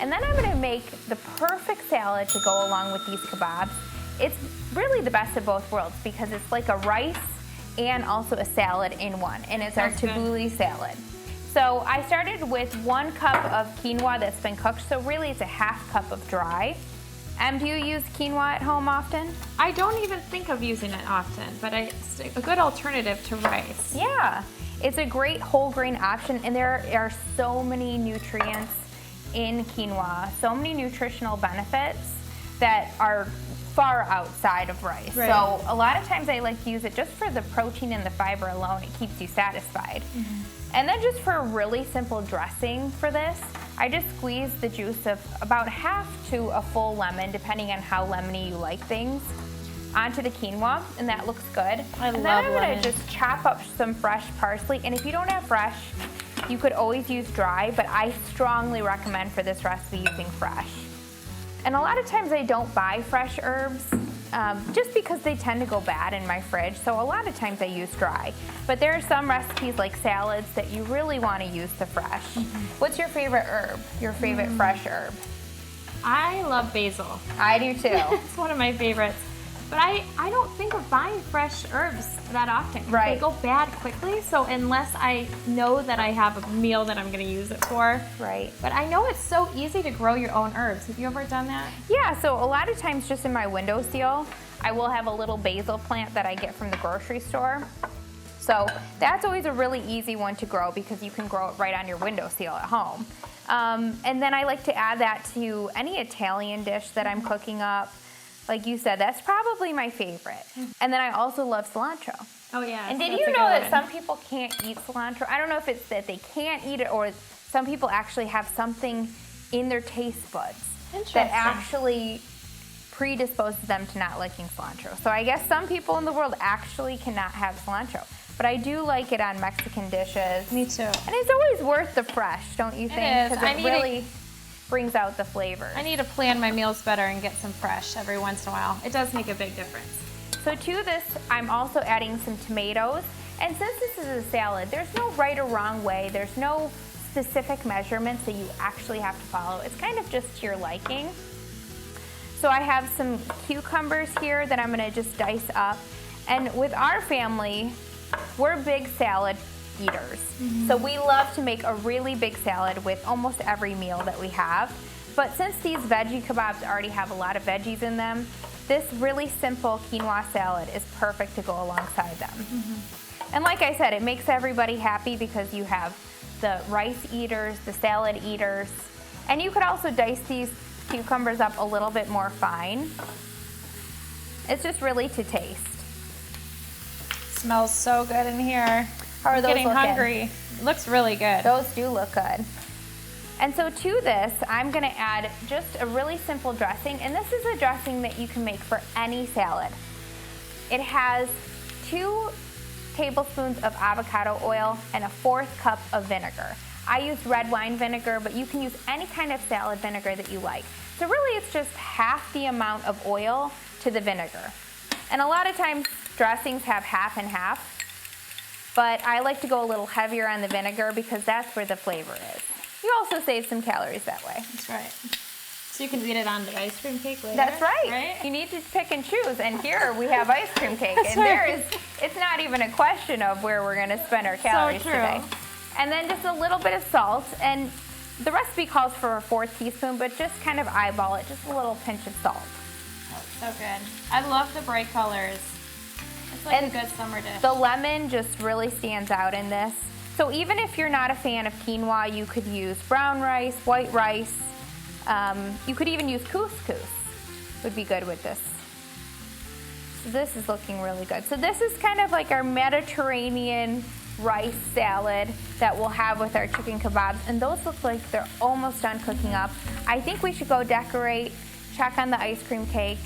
And then I'm gonna make the perfect salad to go along with these kebabs. It's really the best of both worlds because it's like a rice and also a salad in one, and it's our tabbouleh salad. So I started with 1 cup of quinoa that's been cooked, so really it's a half cup of dry. Do you use quinoa at home often? I don't even think of using it often, but it's a good alternative to rice. Yeah, it's a great whole grain option, and there are so many nutrients in quinoa, so many nutritional benefits that are far outside of rice. Right. So a lot of times I like to use it just for the protein and the fiber alone. It keeps you satisfied. And then just for a really simple dressing for this, I just squeeze the juice of about half to a full lemon, depending on how lemony you like things, onto the quinoa, and that looks good. I and love then I'm lemon. gonna just chop up some fresh parsley, and if you don't have fresh, you could always use dry, but I strongly recommend for this recipe using fresh. And a lot of times I don't buy fresh herbs just because they tend to go bad in my fridge, so a lot of times I use dry. But there are some recipes like salads that you really want to use the fresh. What's your favorite herb, your favorite fresh herb? I love basil. I do too. It's one of my favorites. But I don't think of buying fresh herbs that often. Right. They go bad quickly, so unless I know that I have a meal that I'm going to use it for. Right. But I know it's so easy to grow your own herbs. Have you ever done that? Yeah, so a lot of times just in my windowsill, I will have a little basil plant that I get from the grocery store. So that's always a really easy one to grow because you can grow it right on your windowsill at home. And then I like to add that to any Italian dish that I'm cooking up. Like you said, that's probably my favorite. And then I also love cilantro. Oh yeah. And did that's you a know good that one. some people can't eat cilantro? I don't know if it's that they can't eat it or some people actually have something in their taste buds that Interesting. actually predisposes them to not liking cilantro. So I guess some people in the world actually cannot have cilantro. But I do like it on Mexican dishes. Me too. And it's always worth the fresh, don't you think? is. Because I it need really brings out the flavor. I need to plan my meals better and get some fresh every once in a while. It does make a big difference. So to this, I'm also adding some tomatoes. And since this is a salad, there's no right or wrong way. There's no specific measurements that you actually have to follow. It's kind of just to your liking. So I have some cucumbers here that I'm gonna just dice up. And with our family, we're big salad eaters. So we love to make a really big salad with almost every meal that we have. But since these veggie kebabs already have a lot of veggies in them, this really simple quinoa salad is perfect to go alongside them. And like I said, it makes everybody happy because you have the rice eaters, the salad eaters, and you could also dice these cucumbers up a little bit more fine. It's just really to taste. Smells so good in here. How are those Getting looking? hungry. Looks really good. Those do look good. And so to this, I'm gonna add just a really simple dressing, and this is a dressing that you can make for any salad. It has 2 tablespoons of avocado oil and a 1/4 cup of vinegar. I use red wine vinegar, but you can use any kind of salad vinegar that you like. So really it's just half the amount of oil to the vinegar. And a lot of times dressings have half and half, but I like to go a little heavier on the vinegar because that's where the flavor is. You also save some calories that way. That's right. So you can eat it on the ice cream cake later. That's right. Right? You need to pick and choose, and here we have ice cream cake, That's and right. it's not even a question of where we're gonna spend our calories true. today. And then just a little bit of salt, and the recipe calls for a 4th teaspoon, but just kind of eyeball it, just a little pinch of salt. So good. I love the bright colors. It's like And a good summer dish. The lemon just really stands out in this. So even if you're not a fan of quinoa, you could use brown rice, white rice. You could even use couscous. Would be good with this. So this is looking really good. So this is kind of like our Mediterranean rice salad that we'll have with our chicken kebabs. And those look like they're almost done cooking up. I think we should go decorate, check on the ice cream cake,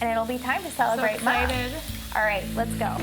and it'll be time to celebrate. So excited. All right, let's go.